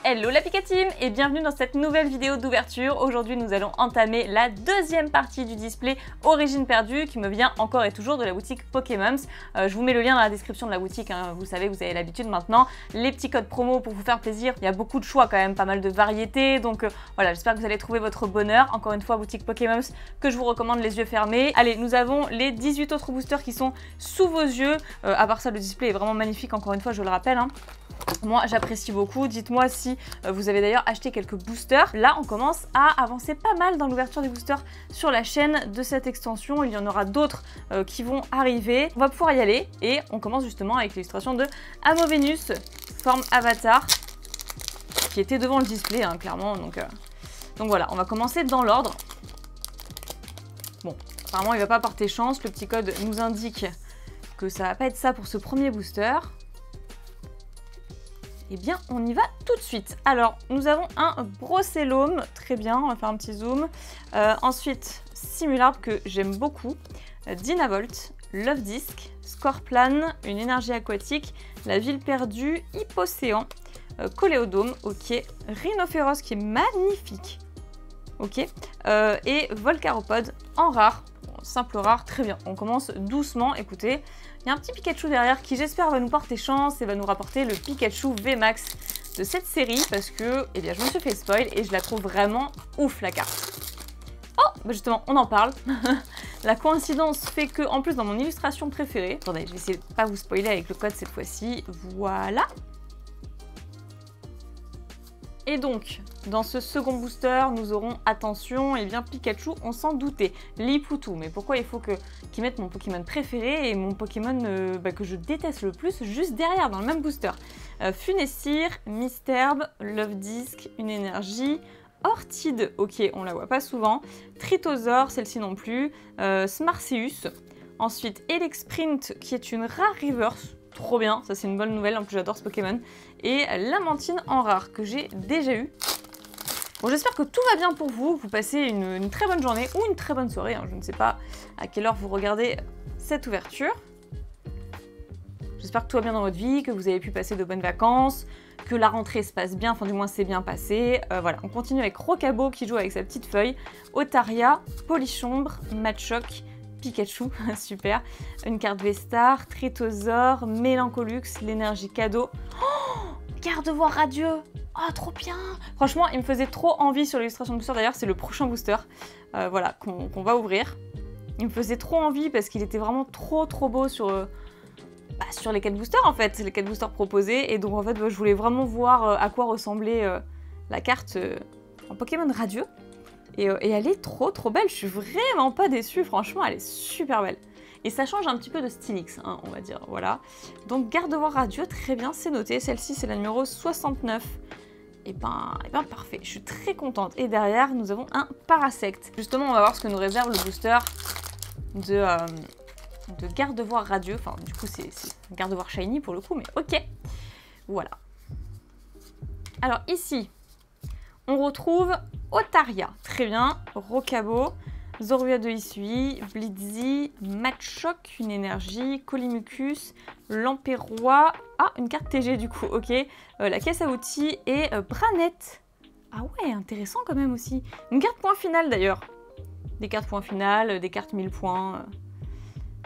Hello la Pika Team et bienvenue dans cette nouvelle vidéo d'ouverture. Aujourd'hui nous allons entamer la deuxième partie du display Origine perdue qui me vient encore et toujours de la boutique Pokémons. Je vous mets le lien dans la description de la boutique, hein. Vous savez, vous avez l'habitude maintenant. Les petits codes promo pour vous faire plaisir, il y a beaucoup de choix quand même, pas mal de variétés. Donc voilà, j'espère que vous allez trouver votre bonheur. Encore une fois, boutique Pokémons que je vous recommande les yeux fermés. Allez, nous avons les 18 autres boosters qui sont sous vos yeux. À part ça, le display est vraiment magnifique, encore une fois, je le rappelle, hein. Moi j'apprécie beaucoup, dites-moi si vous avez d'ailleurs acheté quelques boosters. Là on commence à avancer pas mal dans l'ouverture des boosters sur la chaîne de cette extension. Il y en aura d'autres qui vont arriver. On va pouvoir y aller et on commence justement avec l'illustration de Amovenus, forme avatar, qui était devant le display hein, clairement. Donc voilà, on va commencer dans l'ordre. Bon, apparemment il va pas porter chance, le petit code nous indique que ça va pas être ça pour ce premier booster. Eh bien, on y va tout de suite. Alors, nous avons un Brossellum, très bien, on va faire un petit zoom. Ensuite, Simularp que j'aime beaucoup, Dynavolt, Love Disc, Scorplan, une énergie aquatique, la ville perdue, Hypocéan, Coléodome, ok, Rhinophéros qui est magnifique, ok, et Volcaropod en rare. Simple rare, très bien. On commence doucement, écoutez. Il y a un petit Pikachu derrière qui j'espère va nous porter chance et va nous rapporter le Pikachu VMAX de cette série parce que, eh bien, je me suis fait spoil et je la trouve vraiment ouf la carte. Oh, bah justement, on en parle. La coïncidence fait que, en plus, dans mon illustration préférée, attendez, je vais essayer de pas vous spoiler avec le code cette fois-ci. Voilà. Et donc, dans ce second booster, nous aurons, attention, et bien Pikachu, on s'en doutait, Liputu. Mais pourquoi il faut qu'ils mettent mon Pokémon préféré et mon Pokémon que je déteste le plus juste derrière, dans le même booster. Funessir, Misturb, Love Disc, une énergie, Ortide, ok, on la voit pas souvent, Tritosaur, celle-ci non plus, Smarseus, ensuite Elexprint, qui est une rare reverse. Trop bien, ça c'est une bonne nouvelle, en plus j'adore ce Pokémon. Et Lamantine en rare, que j'ai déjà eu. Bon, j'espère que tout va bien pour vous, vous passez une très bonne journée ou une très bonne soirée, hein. Je ne sais pas à quelle heure vous regardez cette ouverture. J'espère que tout va bien dans votre vie, que vous avez pu passer de bonnes vacances, que la rentrée se passe bien, enfin du moins c'est bien passé. Voilà, on continue avec Rocabo qui joue avec sa petite feuille, Otaria, Polichombre, Machoke, Pikachu, super, une carte V-Star, Tritosaur, Mélancolux, l'énergie cadeau. Oh, Gardevoir radieux. Oh, trop bien. Franchement, il me faisait trop envie sur l'illustration de booster. D'ailleurs, c'est le prochain booster voilà, qu'on va ouvrir. Il me faisait trop envie parce qu'il était vraiment trop beau sur les 4 boosters en fait, les 4 boosters proposés. Et donc en fait, je voulais vraiment voir à quoi ressemblait la carte en Pokémon radieux. Et elle est trop belle, je suis vraiment pas déçue, franchement elle est super belle. Et ça change un petit peu de Stylix, hein, on va dire, voilà. Donc Gardevoir radieux, très bien, c'est noté, celle-ci c'est la numéro 69. Et ben parfait, je suis très contente. Et derrière, nous avons un Parasect. Justement, on va voir ce que nous réserve le booster de Gardevoir radieux. Enfin, du coup, c'est Gardevoir shiny pour le coup, mais ok. Voilà. Alors ici, on retrouve Otaria, très bien, Rocabo, Zorua de Hisui, Blitzy, Machoke, une énergie, Colimucus, Lamperois, ah, une carte TG du coup, ok, la caisse à outils et Branette. Ah ouais, intéressant quand même aussi. Une carte point final d'ailleurs. Des cartes point final, des cartes 1000 points.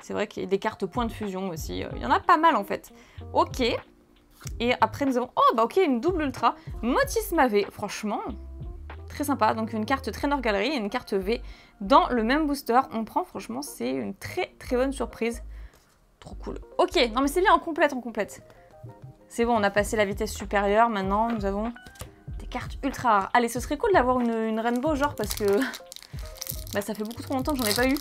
C'est vrai qu'il y a des cartes point de fusion aussi. Il y en a pas mal en fait. Ok. Et après nous avons, oh bah ok, une double ultra, Motisma V, franchement, très sympa. Donc une carte Trainer Gallery et une carte V dans le même booster. On prend, franchement, c'est une très bonne surprise. Trop cool. Ok, non mais c'est bien en complète, C'est bon, on a passé la vitesse supérieure. Maintenant, nous avons des cartes ultra rares. Allez, ce serait cool d'avoir une Rainbow, genre, parce que bah, ça fait beaucoup trop longtemps que j'en ai pas eu.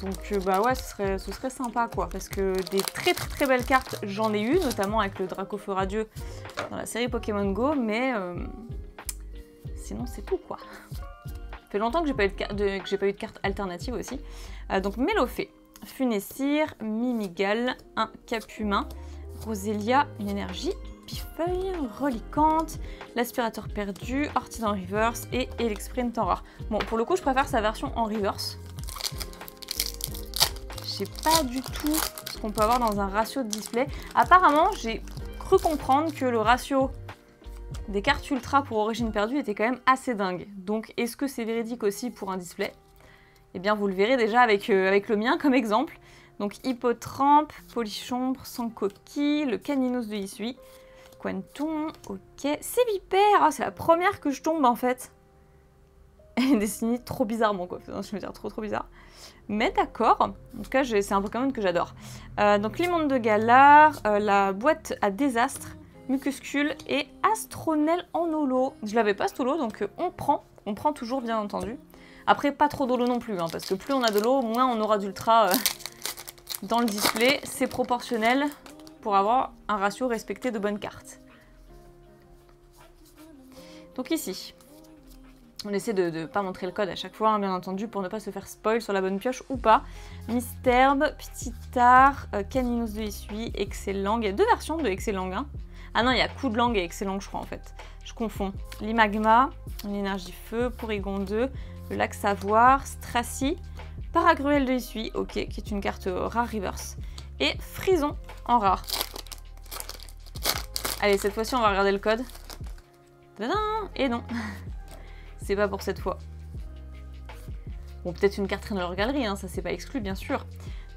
Donc bah ouais, ce serait sympa quoi, parce que des très belles cartes, j'en ai eu, notamment avec le Dracofeu radieux dans la série Pokémon Go, mais sinon c'est tout quoi. Ça fait longtemps que j'ai pas eu de carte alternative aussi. Donc Mélofée, Funessir, Mimigal, un Capumin, Roselia, une énergie, Pifeuille, Relicante, l'aspirateur perdu, Ortide en reverse et Elexprint en rare. Bon, pour le coup, je préfère sa version en reverse. Je sais pas du tout ce qu'on peut avoir dans un ratio de display. Apparemment, j'ai cru comprendre que le ratio des cartes ultra pour origine perdue était quand même assez dingue. Donc est-ce que c'est véridique aussi pour un display? Eh bien vous le verrez déjà avec le mien comme exemple. Donc Hippotrampe, Polichombre, sans coquille, le Caninos de Hisui, Quanton, ok. C'est Vipère, ah, c'est la première que je tombe en fait. Elle est dessinée trop bizarrement quoi, je veux dire trop bizarre. Mais d'accord, en tout cas c'est un Pokémon que j'adore. Donc Limande de Galar, la boîte à désastre, Mucuscule et Astronel en holo. Je l'avais pas ce holo donc on prend toujours bien entendu. Après pas trop d'holo non plus, hein, parce que plus on a de l'eau, moins on aura d'ultra dans le display. C'est proportionnel pour avoir un ratio respecté de bonnes cartes. Donc ici, on essaie de ne pas montrer le code à chaque fois, hein, bien entendu, pour ne pas se faire spoil sur la bonne pioche ou pas. Misterbe, Ptitar, Caninos de Hisui, Excellang. Il y a deux versions de Excellang. Hein. Ah non, il y a Coup de Langue et Excellang, je crois, en fait. Je confonds. Limagma, l'énergie feu, Porygon 2, le lac Savoir, Stracy, Paragruel de Hisui, ok, qui est une carte rare reverse, et Frison en rare. Allez, cette fois-ci, on va regarder le code. Tadam! Et non. C'est pas pour cette fois. Bon, peut-être une carte traîne dans leur galerie, hein, ça c'est pas exclu, bien sûr.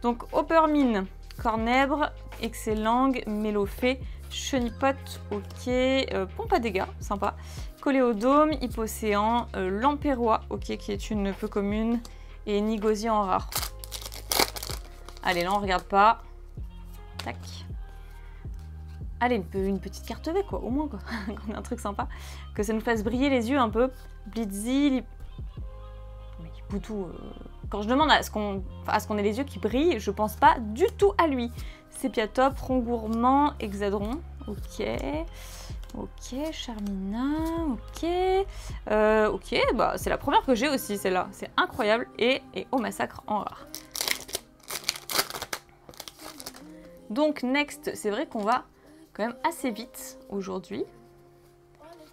Donc, Hoppermine, Cornèbre, Excellang, Mélofée, Chenipot, ok, Pompe à dégâts, sympa. Coléodome, Hippocéan, Lampérois, ok, qui est une peu commune, et Nigosier en rare. Allez, là on regarde pas. Tac. Allez, une petite carte V, quoi, au moins, quoi. Qu'on ait un truc sympa. Que ça nous fasse briller les yeux un peu. Blitzy, Poutou. Quand je demande à ce qu'on ait les yeux qui brillent, je pense pas du tout à lui. Sépiatop, Rongourmand, Hexadron. Ok. Ok, Charmina. Ok. Ok, bah c'est la première que j'ai aussi, celle-là. C'est incroyable. Et au massacre en rare. Donc, next, c'est vrai qu'on va quand même assez vite aujourd'hui.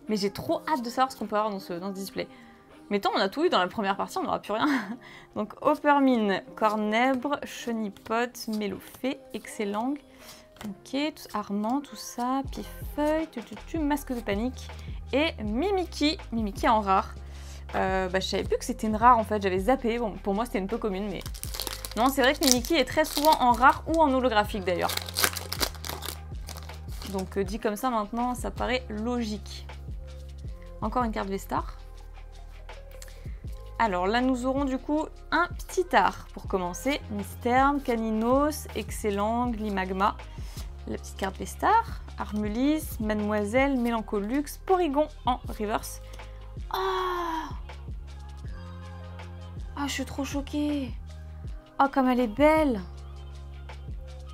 Mais j'ai trop hâte de savoir ce qu'on peut avoir dans ce display. Mettons, on a tout eu dans la première partie, on n'aura plus rien. Donc, Hoppermine, Cornèbre, Chenipot, Mélofée, Excellang. Ok, Armand, tout ça, Pifeuille, Masque de panique. Et Mimikyu, Mimikyu en rare. Je savais plus que c'était une rare en fait, j'avais zappé. Bon, pour moi, c'était une peu commune, mais... Non, c'est vrai que Mimikyu est très souvent en rare ou en holographique d'ailleurs. Donc dit comme ça maintenant, ça paraît logique. Encore une carte Vestar. Alors là, nous aurons du coup un Ptitar pour commencer. Misterbe, Caninos, Excellang, Limagma. La petite carte Vestar. Armulis, Mademoiselle, Mélancolux, Porygon en reverse. Ah, je suis trop choquée. Oh, comme elle est belle.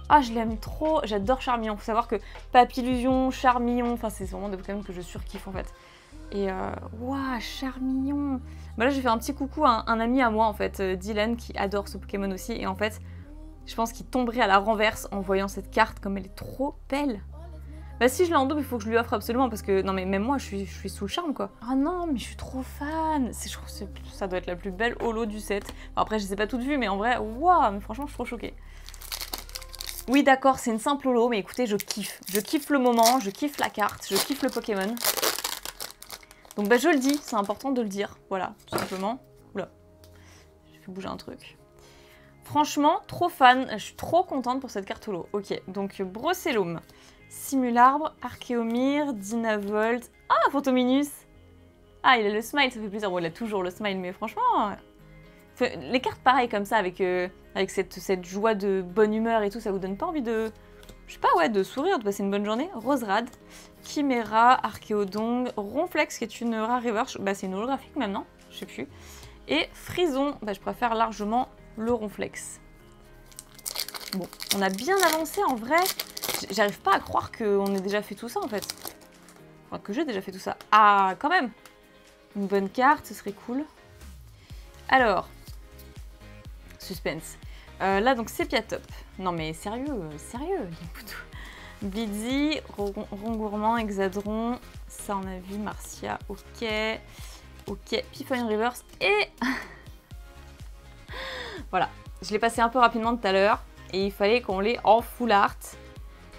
Ah, je l'aime trop. J'adore Charmillon. Faut savoir que Papillusion, Charmillon, enfin, c'est vraiment des Pokémon que je surkiffe en fait. Et waouh, Charmillon. Bah là, j'ai fait un petit coucou à un ami à moi en fait, Dylan, qui adore ce Pokémon aussi. Et en fait, je pense qu'il tomberait à la renverse en voyant cette carte, comme elle est trop belle. Bah si je l'ai en double, il faut que je lui offre absolument parce que non mais même moi je suis sous le charme quoi. Ah non mais je suis trop fan. Je trouve que ça doit être la plus belle holo du set. Bon, après je les ai pas toutes vues mais en vrai waouh, mais franchement je suis trop choquée. Oui d'accord c'est une simple holo mais écoutez je kiffe. Je kiffe le moment, je kiffe la carte, je kiffe le Pokémon. Donc bah je le dis, c'est important de le dire, voilà tout simplement. Oula, j'ai fait bouger un truc. Franchement trop fan, je suis trop contente pour cette carte holo. Ok donc Brossellum. Simularbre, Archéomir, Dynavolt. Ah, Fantominus. Ah, il a le smile, ça fait plaisir. Bon, il a toujours le smile, mais franchement... Les cartes pareilles comme ça, avec cette joie de bonne humeur et tout, ça vous donne pas envie de... Je sais pas, ouais, de sourire, de passer une bonne journée. Roserad, Chimera, Archéodong, Ronflex, qui est une rare reverse. Bah, c'est une holographique même, non? Je sais plus. Et Frison, bah, je préfère largement le Ronflex. Bon, on a bien avancé en vrai. J'arrive pas à croire qu'on ait déjà fait tout ça en fait. Enfin, que j'ai déjà fait tout ça. Ah, quand même. Une bonne carte, ce serait cool. Alors, suspense. Là, donc, Sépiatop. Non, mais sérieux. Blitzy, Rongourmand, Hexadron. Ça, on a vu. Marcia, ok. Ok, Pifeuille Reverse. Et... voilà. Je l'ai passé un peu rapidement tout à l'heure. Et il fallait qu'on l'ait en full art.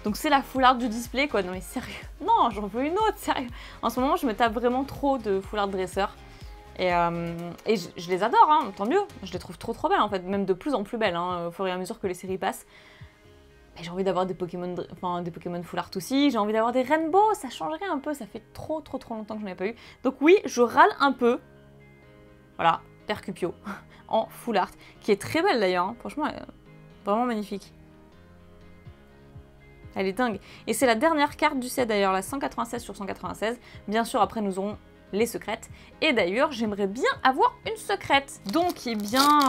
Donc c'est la full art du display quoi, non mais sérieux. Non, j'en veux une autre, sérieux. En ce moment je me tape vraiment trop de full art dresseurs. Et je les adore, hein, tant mieux. Je les trouve trop belles en fait, même de plus en plus belles hein, au fur et à mesure que les séries passent. Mais j'ai envie d'avoir des Pokémon full art aussi, j'ai envie d'avoir des Rainbow, ça changerait un peu, ça fait trop longtemps que je n'en ai pas eu. Donc oui, je râle un peu. Voilà, Percupio en full art, qui est très belle d'ailleurs, hein. Franchement, vraiment magnifique. Elle est dingue. Et c'est la dernière carte du set d'ailleurs, la 196 sur 196. Bien sûr, après nous aurons les secrètes. Et d'ailleurs, j'aimerais bien avoir une secrète. Donc, eh bien,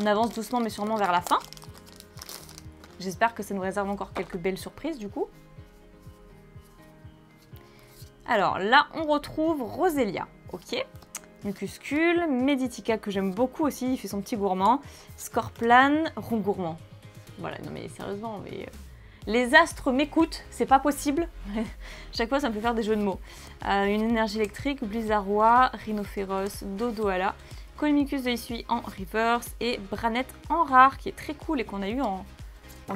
on avance doucement mais sûrement vers la fin. J'espère que ça nous réserve encore quelques belles surprises du coup. Alors là, on retrouve Roselia. Ok. Mucuscule, Meditica que j'aime beaucoup aussi, il fait son petit gourmand. Scorplan, Rongourmand. Voilà, non mais sérieusement, mais... Les astres m'écoutent, c'est pas possible. Chaque fois, ça me fait faire des jeux de mots. Une énergie électrique, Blizzarrois, Rhinophéros, Dodoala, Colmicus de Issui en reverse et Branette en rare, qui est très cool et qu'on a eu en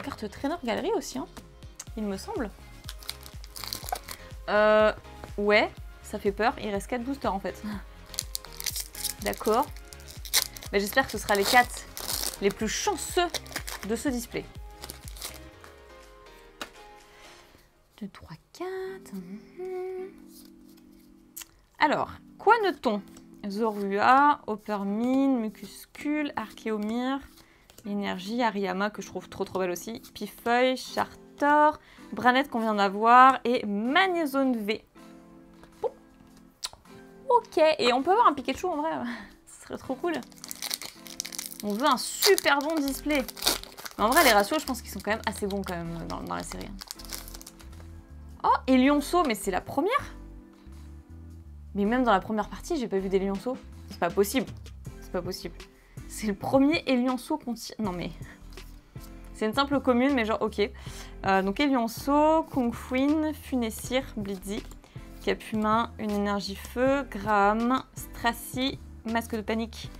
carte trainer galerie aussi, hein, il me semble. Ouais, ça fait peur, il reste 4 boosters en fait. D'accord. Mais j'espère que ce sera les 4 les plus chanceux de ce display. 2, 3, 4. Alors, quoi notons? Zorua, Hoppermine, Mucuscule, Archéomir, Énergie, Ariyama que je trouve trop belle aussi, Pifeuille, Chartor, Branette qu'on vient d'avoir et Magnézone V. Bon. Ok, et on peut avoir un Pikachu en vrai, ce serait trop cool. On veut un super bon display. Mais en vrai, les ratios, je pense qu'ils sont quand même assez bons quand même dans la série. Oh, et Lionceau, mais c'est la première? Mais même dans la première partie, j'ai pas vu des Lionceaux. C'est pas possible. C'est pas possible. C'est le premier Lionceau qu'on tire. Non mais... C'est une simple commune, mais genre ok. Donc Lionceau, Kungfuin, Funessir, Blitzy, Capumin, une énergie feu, Graham, Stracy, Masque de panique.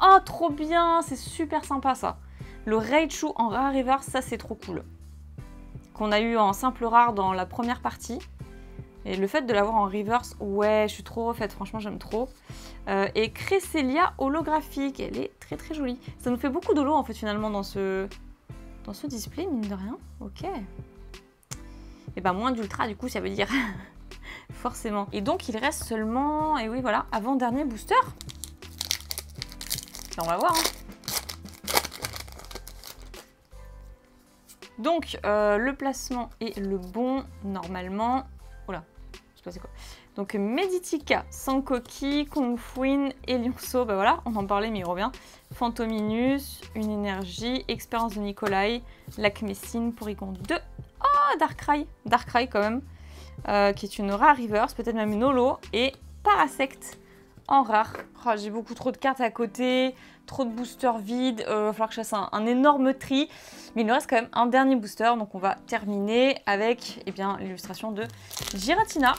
Oh, trop bien! C'est super sympa ça. Le Raichu en rare reverse, ça c'est trop cool. Qu'on a eu en simple rare dans la première partie. Et le fait de l'avoir en reverse, ouais, je suis trop refaite, franchement j'aime trop. Et Cresselia holographique, elle est très jolie. Ça nous fait beaucoup d'holo en fait finalement dans ce display, mine de rien. Ok. Et bah moins d'ultra du coup ça veut dire forcément. Et donc il reste seulement, et oui voilà, avant-dernier booster. Là, on va voir. Hein. Donc, le placement est le bon, normalement. Oula, je sais pas c'est quoi. Donc, Meditica, Sankoki, Kungfuin et Lionceau. Bah voilà, on en parlait, mais il revient. Phantominus, une énergie, expérience de Nikolai, Lacmessine, Porygon 2. Oh, Darkrai quand même. Qui est une rare reverse, peut-être même une holo. Et Parasect en rare. Oh, j'ai beaucoup trop de cartes à côté. Trop de boosters vides, va falloir que je fasse un énorme tri. Mais il nous reste quand même un dernier booster, donc on va terminer avec eh bien l'illustration de Giratina.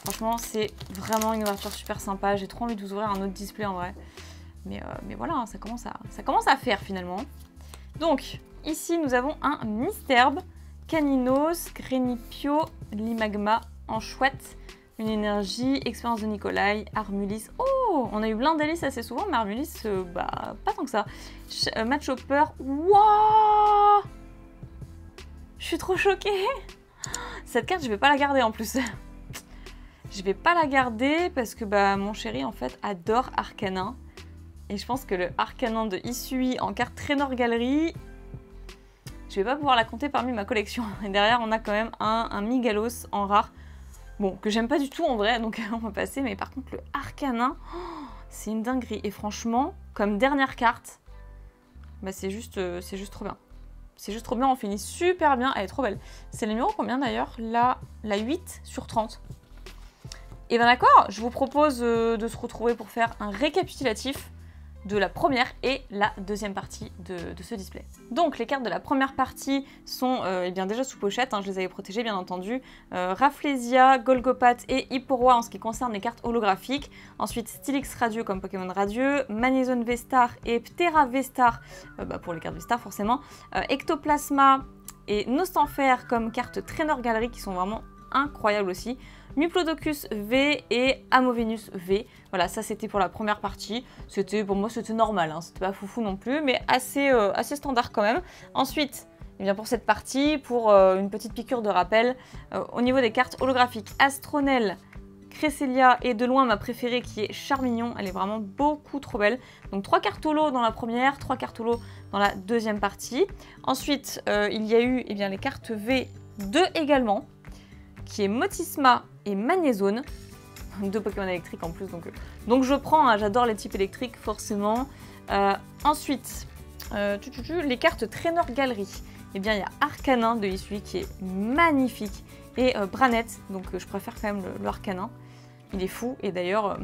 Franchement, c'est vraiment une ouverture super sympa. J'ai trop envie de vous ouvrir un autre display en vrai. Mais voilà, hein, ça commence à faire finalement. Donc, ici, nous avons un Misterbe, Caninos, Grenipio, Limagma en chouette. Une énergie, expérience de Nikolai, Armulis. Oh, on a eu Blindalis assez souvent, mais Armulis, bah, pas tant que ça. Matchhopper. Wouah! Je suis trop choquée. Cette carte, je vais pas la garder en plus. Je vais pas la garder parce que bah, mon chéri, en fait, adore Arcanin. Et je pense que le Arcanin de Issui en carte Trainer Galerie, je vais pas pouvoir la compter parmi ma collection. Et derrière, on a quand même un Migalos en rare. Bon, que j'aime pas du tout en vrai, donc on va passer. Mais par contre, le Arcanin, oh, c'est une dinguerie. Et franchement, comme dernière carte, bah c'est juste trop bien. C'est juste trop bien, on finit super bien. Elle est trop belle. C'est le numéro combien d'ailleurs? La 8 sur 30. Et ben d'accord, je vous propose de se retrouver pour faire un récapitulatif de la première et la deuxième partie de ce display. Donc les cartes de la première partie sont eh bien déjà sous pochette, hein, je les avais protégées bien entendu. Rafflesia, Golgopath et Hipporoi en ce qui concerne les cartes holographiques. Ensuite Steelix Radieux comme Pokémon radieux, Magnezone V-Star et Ptera V-Star pour les cartes V-Star forcément. Ectoplasma et Nostanfer comme carte Trainer Gallery qui sont vraiment incroyables aussi. Muplodocus V et Amovenus V. Voilà, ça c'était pour la première partie. Pour moi c'était normal, hein, c'était pas foufou non plus, mais assez standard quand même. Ensuite, eh bien pour cette partie, pour une petite piqûre de rappel, au niveau des cartes holographiques, Astronel, Cresselia et de loin ma préférée qui est Charmignon, elle est vraiment beaucoup trop belle. Donc 3 cartes holo dans la première, 3 cartes holo dans la deuxième partie. Ensuite, il y a eu eh bien, les cartes V2 également, qui est Motisma et Magnezone, 2 Pokémon électriques en plus, donc je prends, hein, j'adore les types électriques forcément. Ensuite, les cartes Trainer Gallery, eh bien il y a Arcanin de Hisui qui est magnifique, et Branette, donc je préfère quand même le Arcanin, il est fou, et d'ailleurs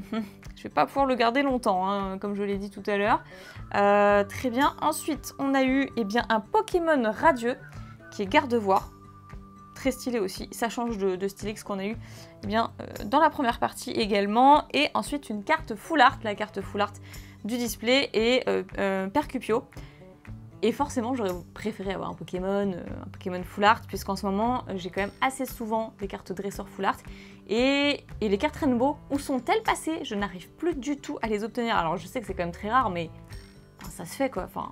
je vais pas pouvoir le garder longtemps, hein, comme je l'ai dit tout à l'heure. Très bien, ensuite on a eu eh bien, un Pokémon radieux, qui est Gardevoir, très stylé aussi, ça change de Steelix qu'on a eu eh bien, dans la première partie également, et ensuite une carte Full Art, la carte Full Art du display, et Percupio. Et forcément j'aurais préféré avoir un Pokémon Full Art, puisqu'en ce moment j'ai quand même assez souvent des cartes dresseurs Full Art, et les cartes Rainbow, où sont-elles passées? Je n'arrive plus du tout à les obtenir. Alors je sais que c'est quand même très rare, mais enfin, ça se fait quoi, enfin,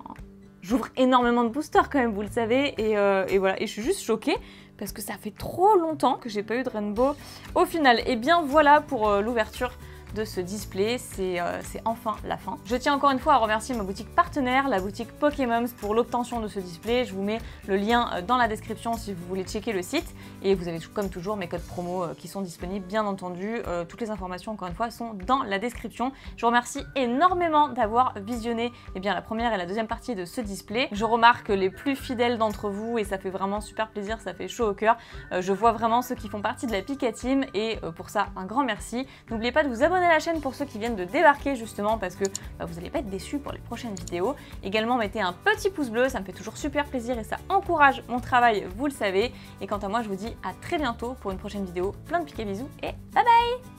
j'ouvre énormément de boosters quand même, vous le savez, et voilà, et je suis juste choquée, parce que ça fait trop longtemps que j'ai pas eu de Rainbow au final. Et bien voilà pour l'ouverture de ce display, c'est enfin la fin. Je tiens encore une fois à remercier ma boutique partenaire, la boutique Pokémon, pour l'obtention de ce display. Je vous mets le lien dans la description si vous voulez checker le site, et vous avez comme toujours mes codes promo qui sont disponibles bien entendu. Toutes les informations encore une fois sont dans la description. Je vous remercie énormément d'avoir visionné eh bien, la première et la deuxième partie de ce display. Je remarque les plus fidèles d'entre vous et ça fait vraiment super plaisir, ça fait chaud au cœur. Je vois vraiment ceux qui font partie de la Pika Team, et pour ça un grand merci. N'oubliez pas de vous abonner à la chaîne pour ceux qui viennent de débarquer justement, parce que vous n'allez pas être déçus pour les prochaines vidéos. Également mettez un petit pouce bleu, ça me fait toujours super plaisir et ça encourage mon travail, vous le savez. Et quant à moi je vous dis à très bientôt pour une prochaine vidéo. Plein de piquets bisous et bye bye.